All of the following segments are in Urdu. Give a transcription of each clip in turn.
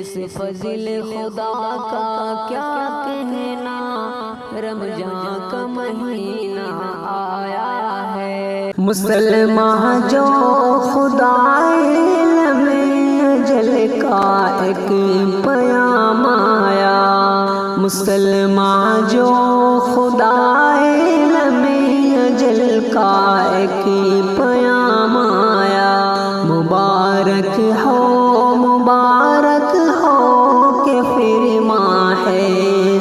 اس فضل خدا کا کیا کہنا، رمضان کا مہینہ آیا ہے۔ مسلمان جو خدا علم اجل کا ایک پیام آیا، مسلمان جو خدا علم اجل کا ایک پیام آیا، مبارک ہو کہ پھر ماہ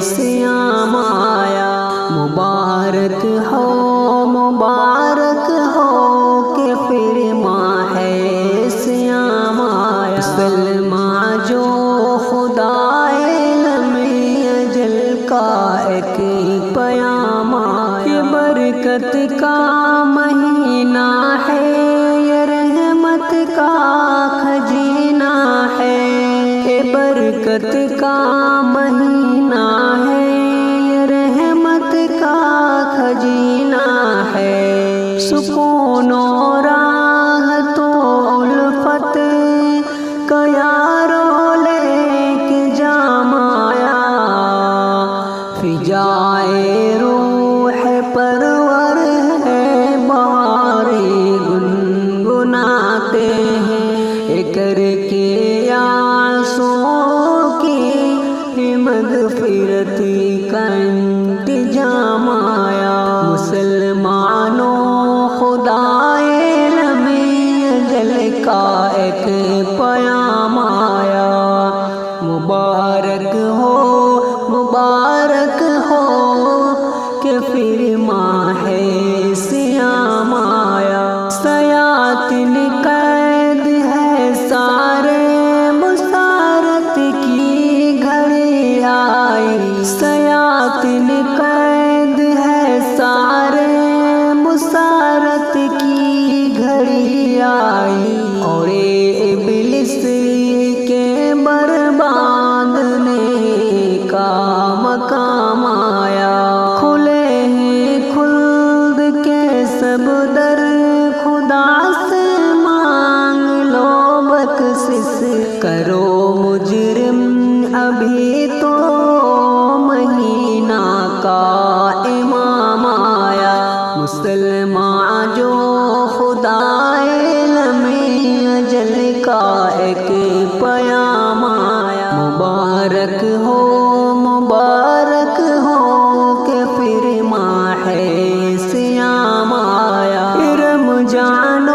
صیام آیا، مبارک ہو کہ پھر ماہ صیام آیا۔ مسلمان جو خدا علم اجل کا ایک پیام آیا، یہ برکت کا مہینہ ہے، یہ رحمت کا خزینہ ہے، یہ برکت کا مہینہ ہے، یہ رحمت کا خزینہ ہے، سکون و راحت و الفت کا یارو لے کے جام آیا، فجائے روح پرور ہے بہارے گنگناتے ہیں، کر کے آنسوں کی مغفرت کا انتظام آیا۔ مسلمانوں خدا علم اجل کا ایک پیام آیا، مبارک ہو کہ پھر ماہ صیام آیا۔ سیاطین قید ہے سارے، مسارت کی گھڑی آئی، سیاطین قید ہے سارے، مسارت کی گھڑی آئی، اور ابلیس کے بربادنے کا مقام آیا، کھلے ہیں خلد کے سب در، خدا سے مانگ لو بخشش، کرو مجرم ابھی تو مہینہ کا امام آیا۔ مسلمان جو خدا علم اجل کا ایک پیام آیا، مبارک ہو کہ پھر ماہ صیام آیا۔ رمضان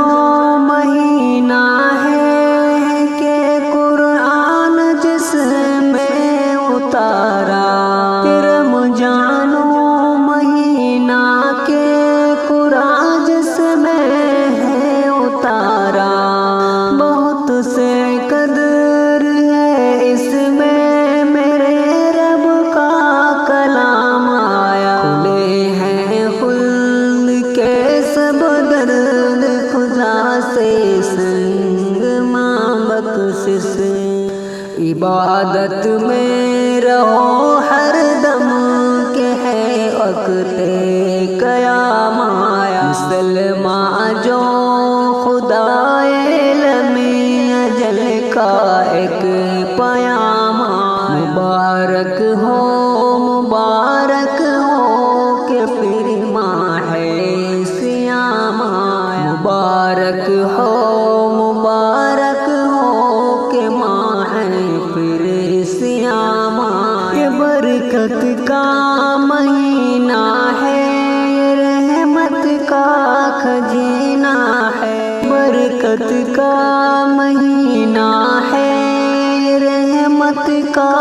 مہینہ ہے کہ قرآن جس میں اتارا، رمضان مہینہ کے قرآن جس میں ہے اتارا، بہت سے قدر ہے اس میں میرے رب کا کلام آیا، کھلے ہیں خلد کے سب در، خدا سے سنگ ماں بخشش، عبادت میں رہو ہر دم کہ ہے وقت قیام آیا۔ مسلمان جو خدا علم اجل کا ایک پیام آیا، مبارک ہو کہ پھر ماہ صیام آیا، مبارک ہو کہ ماہ پھر صیام آیا۔ یہ برکت کا مہینہ ہے، یہ رحمت کا خزینہ ہے، برکت کا مہینہ ہے، یہ رحمت کا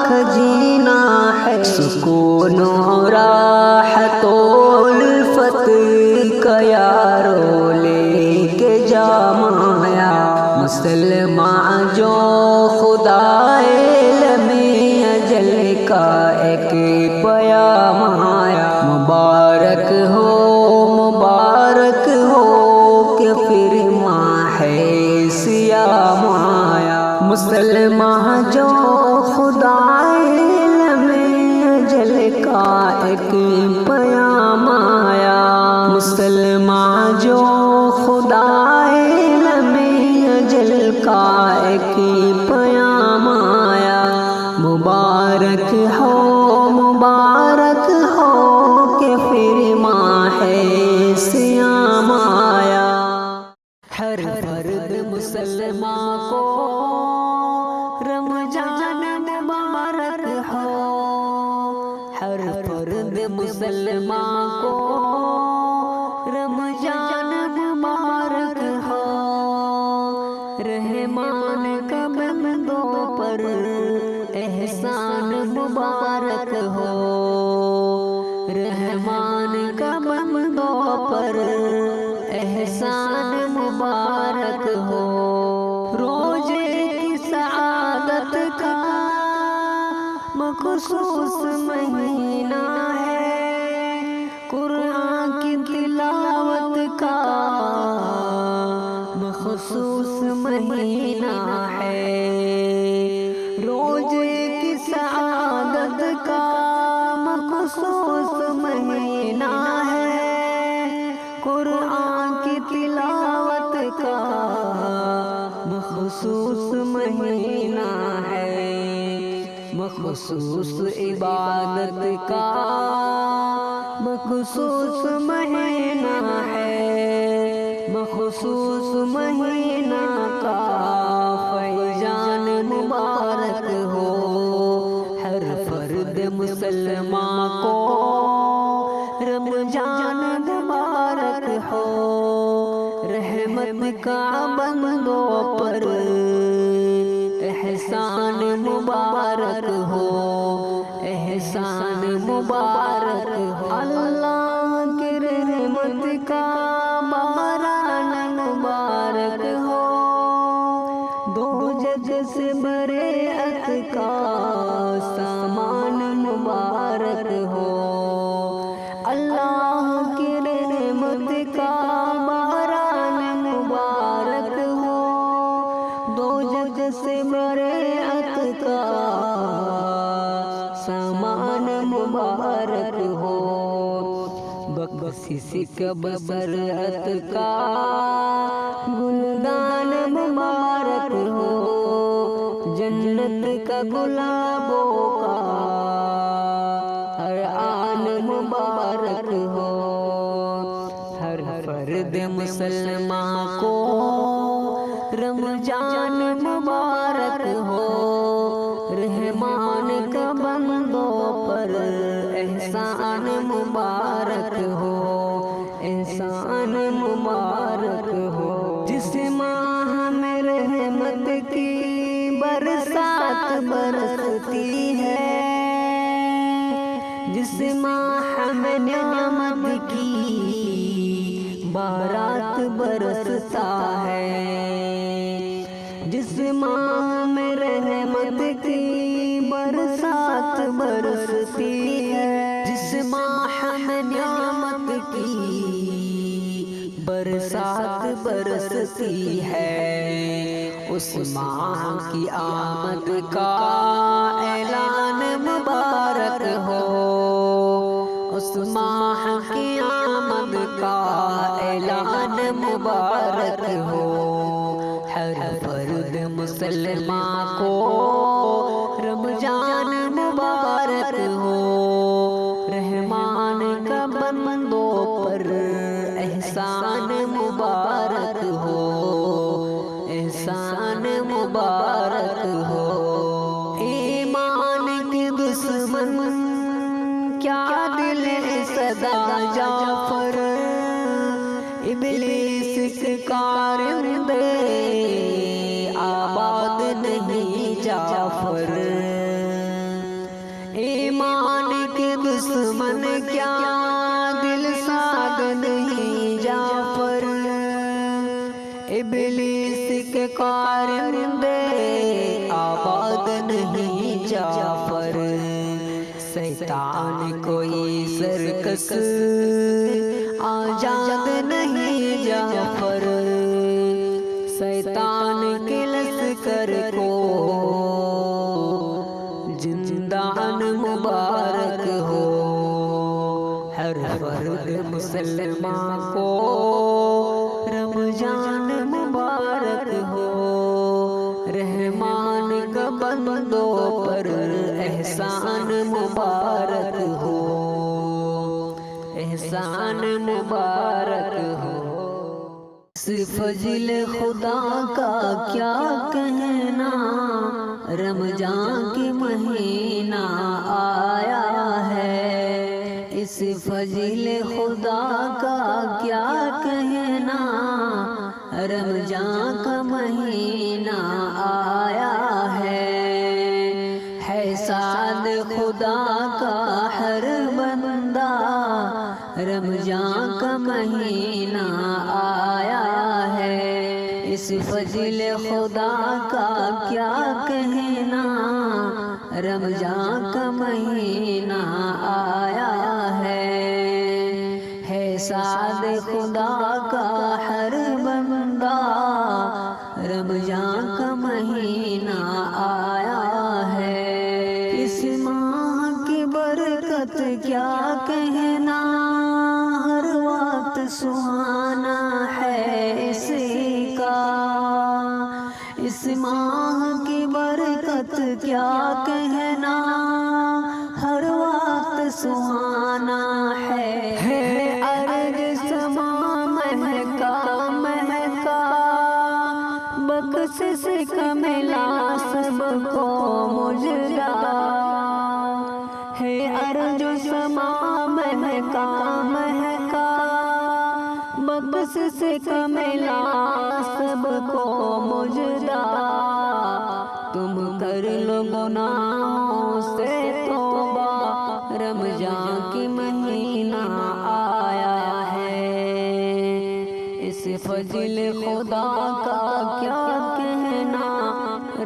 خزینہ ہے، سکون و راحت و الفت کا یارو لے کے جام آیا۔ مسلمان جو خدا علم اجل کا ایک پیام آیا، مبارک ہو کہ پھر ماہ صیام آیا۔ مسلمان جو خدا علم اجل کا ایک پیام آیا، مسلمان جو خدا علم اجل کا ایک پیام مبارک ہو کہ پھر ماہ صیام آیا۔ ہر فرد مسلمان کو رمضان مبارک ہو، ہر فرد مسلمان کو رمضان مبارک ہو۔ رحمان کا بندوں پر احسان مبارک ہو، رحمان کا بندوں پر احسان مبارک ہو۔ روزے کی سعادت کا مخصوص مہینہ ہے، قرآن کی تلاوت کا مخصوص مہینہ ہے۔ روزے کی سعادت کا مخصوص مہینہ ہے، قرآن کی تلاوت کا مخصوص مہینہ ہے، مخصوص عبادت کا مخصوص مہینہ ہے، مخصوص مہینہ کا فیضان مبارک ہو۔ ہر فرد مسلمان کو رمضان مبارک ہو، رحمت کا بندوں پر احسان مبارک ہو، احسان مبارک ہو۔ اللہ کی رحمت کا باران مبارک ہو، دوزخ سے برئت کا سامان مبارک ہو۔ اللہ کی رحمت کا باران مبارک ہو، دوزخ سے برئت کا سامان مبارک ہو۔ بخشش کا برئت کا گلدان مبارک ہو، جنت کا گلابوں کا ہر آن مبارک ہو۔ ہر فرد مسلمان کو رمضان مبارک ہو، رحمان کا بندوں پر احسان مبارک ہو، احسان مبارک ہو۔ جس ماہ میں رحمت کی برسات برستی ہے، جس ماہ میں نعمت کی بارات برستا ہے، جس ماہ میں رحمت کی برسات برستی ہے، جس ماہ میں نعمت کی برسات برستی ہے، اس ماہ کی آمد کا اعلان مبارک ہو، اس ماہ کی آمد کا اعلان مبارک ہو۔ ہر فرد مسلمان کو رمضان مبارک ہو، رحمان کا بندوں پر احسان مبارک ہو، احسان مبارک ہو۔ ایمان کے دشمن کیا دل صدا جعفر، ابلیس کے کارندے آباد نہیں جعفر۔ ایمان کے دشمن کیا دل ساد نہیں جعفر، ابلیس کے کارندے آباد نہیں جعفر۔ شیطان کوئی سرکس آزاد نہیں جعفر، شیطان کے لشکر کو زندان مبارک ہو۔ ہر فرد مسلمان کو رمضان مبارک ہو، رحمان کا بندہ بندوں پر احسان مبارک ہو، احسان مبارک ہو۔ اس فضل خدا کا کیا کہنا، رمضان کی مہینہ آیا ہے۔ اس فضل خدا کا کیا کہنا، رمضان کا مہینہ آیا ہے سعد خدا کا ہر بندہ، رمضان کا مہینہ آیا ہے۔ اس فضل خدا کا کیا کہنا، رمضان کا مہینہ آیا ہے سعد خدا کا ہر بندہ، رمضان کا مہینہ آیا ہے۔ اس ماہ کی برکت کیا کہنا، ہر وقت سہانا ہے اس کا۔ اس ماہ کی برکت کیا کہنا، ہر وقت سہانا ہے ارض سما مہکا مہکا، بخشش کا ملا سب کو مجدا ہے۔ ارض سما مہکا مہکا، بخشش کا ملا سب کو مجدا۔ تم کر لو گناہوں سے توبہ، رمضان کی مہینہ آیا ہے۔ اس فضل خدا کا کیا کہنا،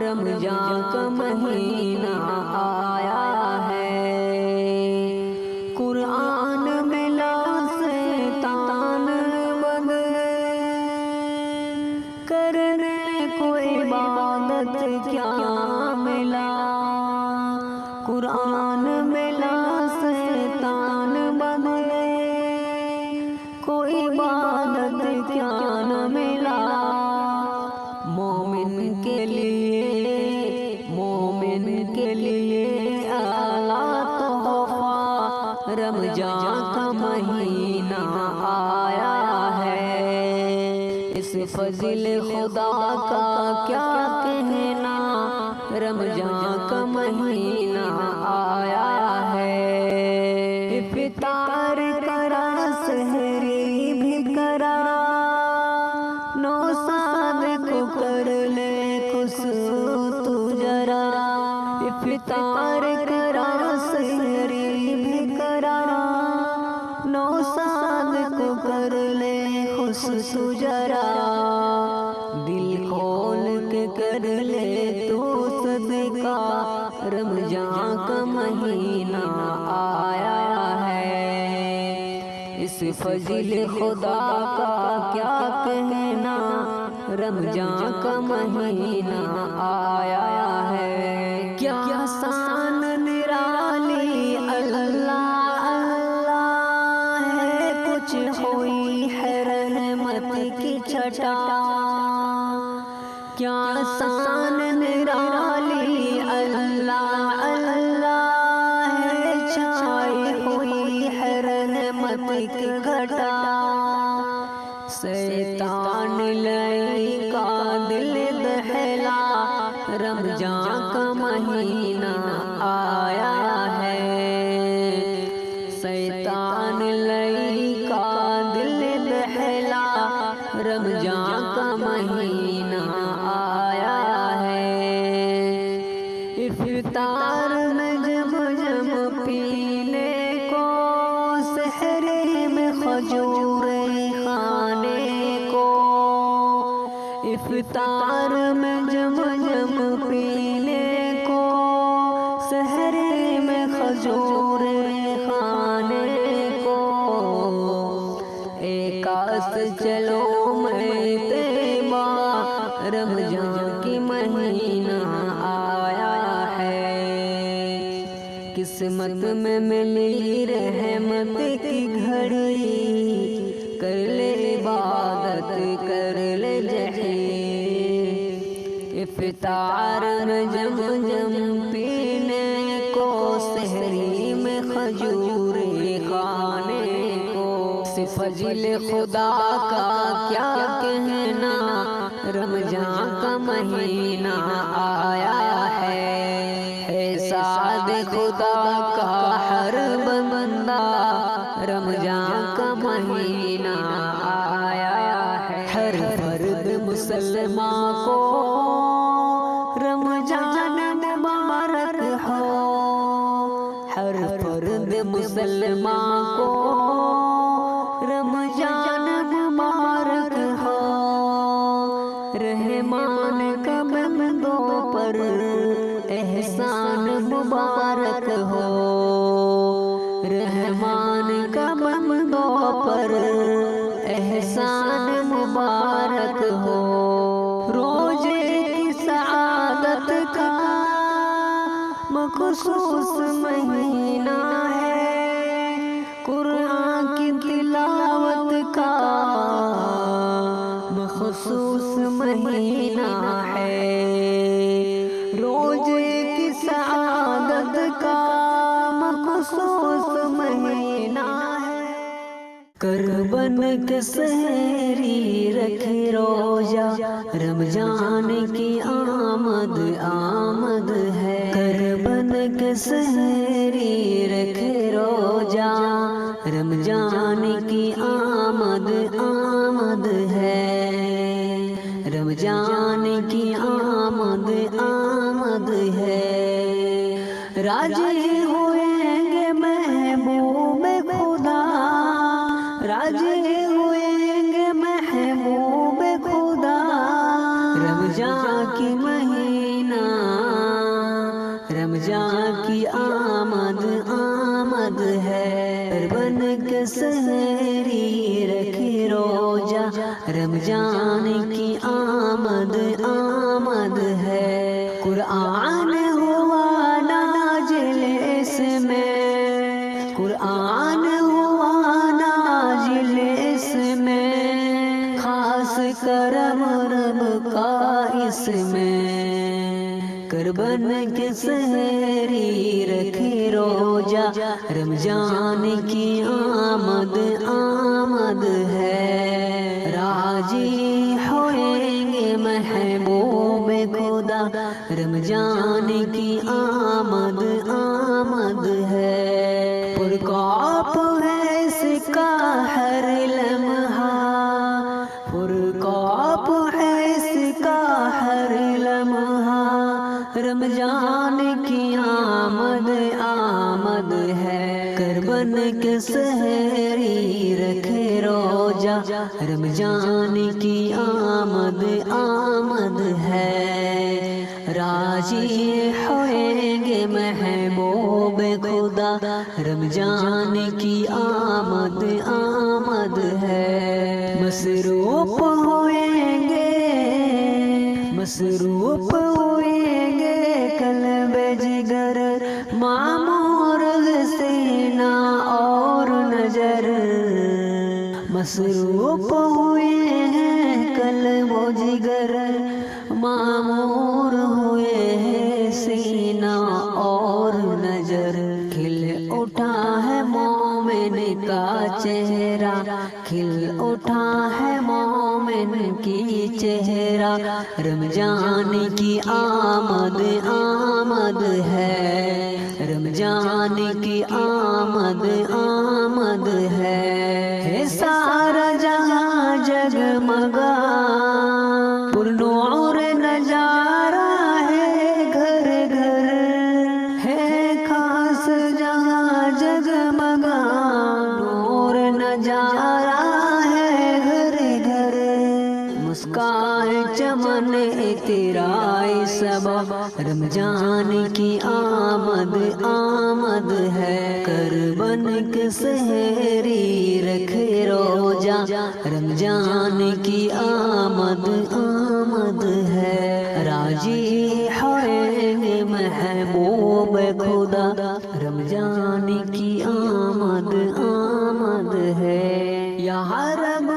رمضان کا مہینہ آیا ہے۔ قرآن ملا شیطان بند کرنے کو عبادت کیا ملا، قرآن ملا شیطان بند کو عبادت کیا نہ ملا۔ مومن کے لیے، مومن کے لیے اعلیٰ تحفہ، رمضان کا مہینہ آیا ہے۔ اس فضل خدا کا کیا کہنا، رمضان کا مہینہ آیا ہے۔ افطار کرا سحری بھی کرا، نوساد کو کر لے خوش تو ذرا۔ افطار کرا سحری بھی کرا، نوساد کو کر لے خوش تو ذرا۔ دل کھول کے کر لے تو صدقہ، رمضان کا مہینہ آیا ہے۔ اس فضل خدا کا کیا کہنا، رمضان کا مہینہ آیا ہے۔ کیا آسان نرالی اللہ اللہ ہے، کچھ ہوئی ہے رحمت کی چھٹا۔ کیا آسان نرالی اللہ اللہ ہے، چھائی ہوئی ہے رحمت کی گھٹا۔ شیطان لئی کا دل دہلا، رمضان کا مہینہ آیا ہے۔ شیطان لئی کا دل دہلا، رمضان کا مہینہ آیا ہے۔ افطار میں جب جب پینے کو، سحری میں کھجور کھانے کو۔ افطار میں جب جب پینے کو، سحری میں کھجور کھانے کو۔ ایک آس چلو میں طیبہ، رمضان کی مہینہ آیا ہے۔ قسمت میں ملی رحمت کی گھڑی، کر لے عبادت کر لے جہیر۔ افطار نجم جم پینے کو، سحری میں کھجور کھانے کو، فضل خدا کا کیا کہنا، رمضان کا مہینہ آیا ہے سعد خدا کا ہر بندہ، رمضان کا مہینہ آیا ہے۔ ہر فرد مسلمان کو رمضان مبارک ہو، ہر فرد مسلمان کو رمضان مبارک ہو، رحمان کا بندوں پر احسان مبارک ہو، رحمان کا بندوں پر احسان مبارک ہو۔ روزے کی سعادت کا مخصوص مہینہ ہے، قرآن کی تلاوت کا مخصوص مہینہ ہے، روزے کی سعادت کا مخصوص مہینہ ہے۔ کربن کے سحری رکھے روزہ، رمضان کی آمد آمد ہے، کربن کے سحری رکھے روزہ، رمضان کی آمد آمد ہے، رمضان کی آمد آمد ہے۔ راضی ہوئیں گے محبوب خدا، راضی ہوئیں گے محبوب خدا، رمضان کی مہینہ، رمضان کی آمد آمد ہے، بن کے سحری رکھے روزہ، رمضان کی آمد آمد ہے۔ قرآن ہوا نازل اس میں، قرآن ہوا نازل اس میں، خاص کرم رب کا اس میں، کربن کے سحری رکھے روزہ، رمضان کی آمد آمد ہے، راضی ہوئیں گے محبوب خدا، رمضان کی آمد آمد ہے۔ پرکاپ ہے اس کا ہر لمحہ، پرکاپ ہے اس کا ہر لمحہ، رمضان کی آمد آمد ہے، کربن کے سحری رکھے روزہ، رمضان کی آمد آمد ہے، راضی ہوئیں گے محبوب خدا، رمضان کی آمد آمد ہے۔ مصروف ہوئیں گے، مصروف ہوئیں گے قلب جگر، معمور سینہ اور نظر، مصروف ہوئے ہیں قلب و جگر، معمور ہوئے ہیں سینہ اور نظر، کھل اٹھا ہے مومن کا چہرہ، کھل اٹھا ہے مومن کی چہرہ، رمضان کی آمد آمد ہے، رمضان کی آمد آمد ہے، سارا جہاں جگمگا پرنور نظارہ ہے، گھر گھر ہے خاص جہاں جگمگا نور نظارہ ہے، گھر گھر مسکائے چمن تیرائی سبب، رمضان کی آمد آمد ہے، کربن کے سحری رکھے روزہ، رمضان کی آمد آمد ہے، راضی ہوئیں گے محبوب خدا، رمضان کی آمد آمد ہے۔ یا رب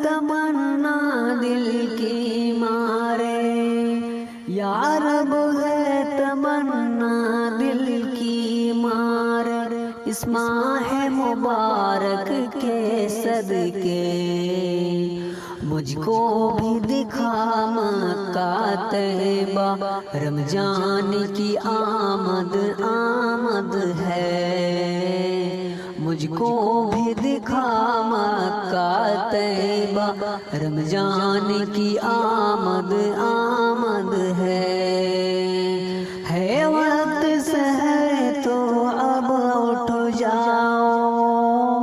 تمنا دل کی مارے، یا اس ماہ مبارک کے صدقے مجھ کو بھی دکھا مکہ طیبہ، رمضان کی آمد آمد ہے، مجھ کو بھی دکھا مکہ طیبہ، رمضان کی آمد آمد ہے وقت سحر تو اب اٹھ جاؤ،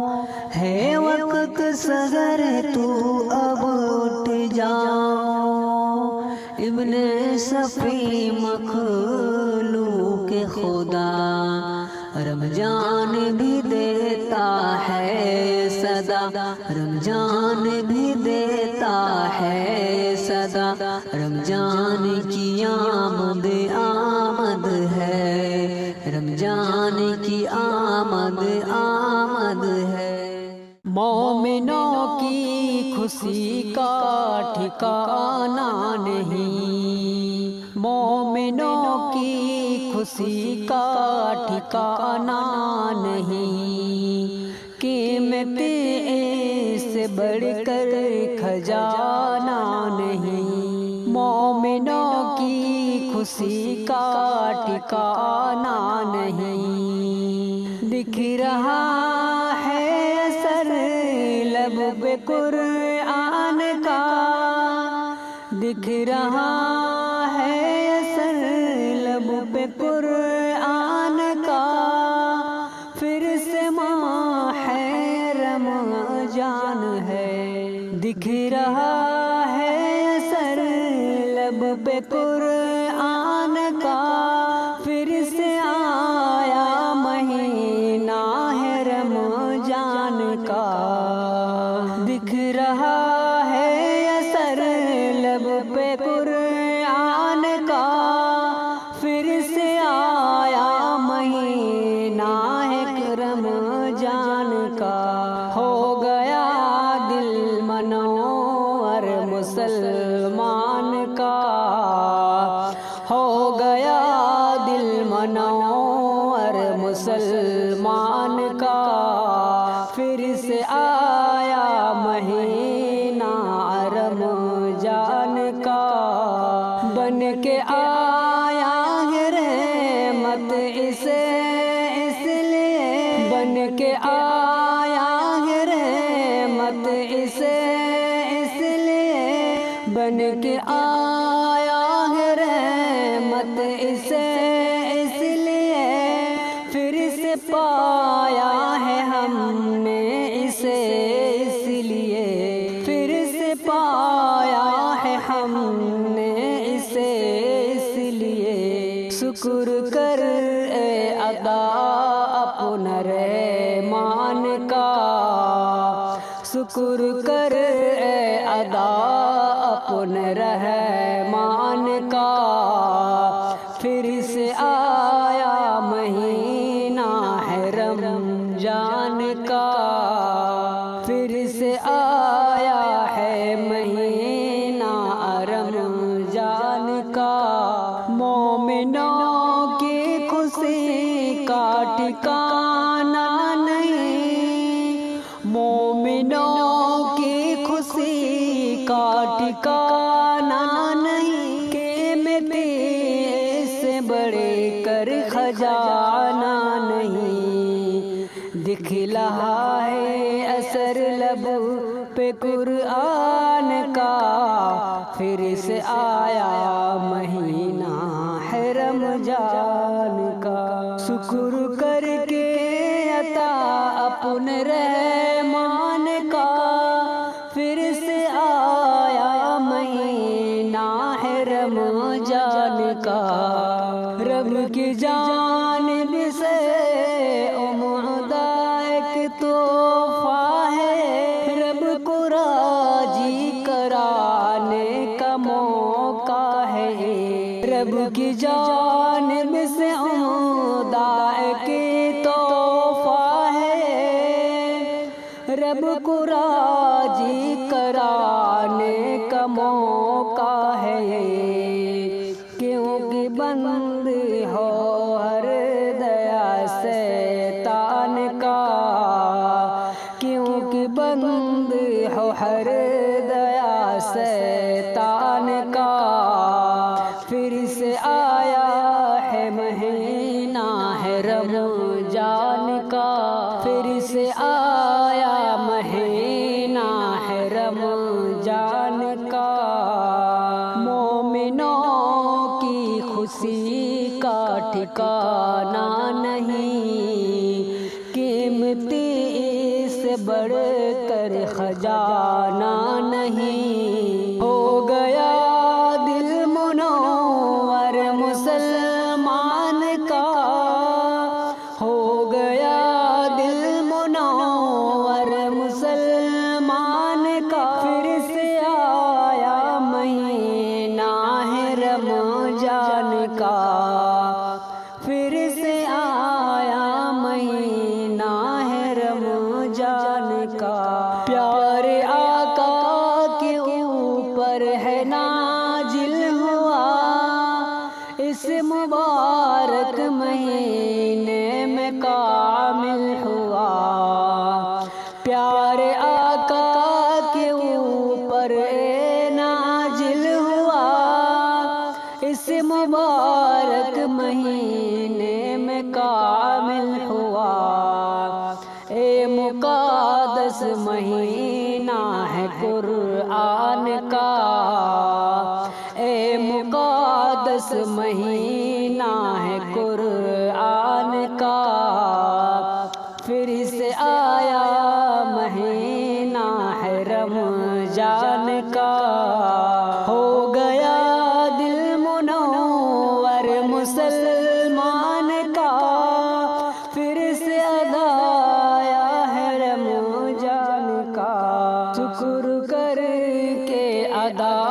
ہے وقت سحر تو اب اٹھ جاؤ، ابن صفی مخلوق خدا رمضان بھی دیتا ہے صدا، رمضان بھی دیتا ہے صدا، رمضان کی آمد آمد ہے، رمضان کی آمد آمد ہے۔ مومنوں کی خوشی کا ٹھکانہ نہیں، مومنوں کی خوشی کا ٹھکانہ نہیں، قیمت سے بڑھ کر خزانہ نہیں، مومنوں کی خوشی کا ٹھکانہ نہیں، دکھ رہا ہے اثر لب پہ قرآن کا، دکھ رہا ہے اثر لب پہ قرآن کا، پھر سے ماہ رمضان ہے، دکھ رہا ہے اثر لب پہ قرآن کا، پھر سے آیا مہینہ ہے رمضان کا، دکھ رہا ہے اثر لب پہ قرآن کا، پھر سے آیا مہینہ ہے رمضان کا، ہو گیا دل منور مسلمان کا، ہو گیا دل منور مسلمان کا، پھر سے آیا مہینہ رمضان کا، بن کے آیا ہے رحمت اسے اس لیے، بن کے آیا ہے رحمت اسے اس لیے، بن کے آیا ہے رحمت اسے اس لیے، پھر سے پایا ہے ہم نے اسے اس لیے، پھر سے پایا ہے ہم نے اسے اس لیے، شکر کر اے ادا اپنا رحمان کا، شکر کر اے ادا اپنے رحمان کا، پھر سے آیا مہینہ ہے رمضان کا، پھر سے آیا ہے مہینہ رمضان کا، مومنوں کی خوشی کا ٹھکانہ نہیں، مومنوں کی خوشی کا ٹھکانہ نہیں، قیمت سے بڑھ کر خزانہ نہیں، دکھ رہا ہے اثر لب پہ قرآن کا، پھر سے آیا مہینہ ہے رمضان کا، شکر کر کے عطا اپنے رحمان کا، پھر سے آیا مہینہ ہے رمضان کا، رب کی جانب سے عمدہ ایک تحفہ ہے، رب کو راضی کرانے کا موقع ہے، رب کی جانب سے عمدہ ایک تحفہ ہے، رب کو راضی کرانے کا موقع ہے، کیونکہ بند ہو ہر دیا شیطان رمضان کا، پھر سے آیا مہینہ ہے رمضان کا، مومنوں کی خوشی کا ٹھکانہ نہیں، قیمتی سے بڑھ کر خزانہ نہیں، ہو گیا دل منور مسلمان کا، ہو گیا دل منور مسلمان کا، پھر سے آیا مہینہ ہے رمضان کا، پھر سے آیا مہینہ ہے رمضان کا، پیارے آقا کے اوپر ہے نازل ہوا، اس مبارک مہینے میں کامل ہوا، پیارے آقا کے اوپر نازل ہوا، اس مبارک مہینے میں کامل ہوا، اے مقدس مہینہ ہے قرآن کا، اے مقدس مہینہ ہے قرآن کا، پھر سے آیا مہینہ ہے رمضان کا، ہو گیا دل منور مسلمان کا، پھر سے آیا ہے رمضان کا، شکر کر کے ادا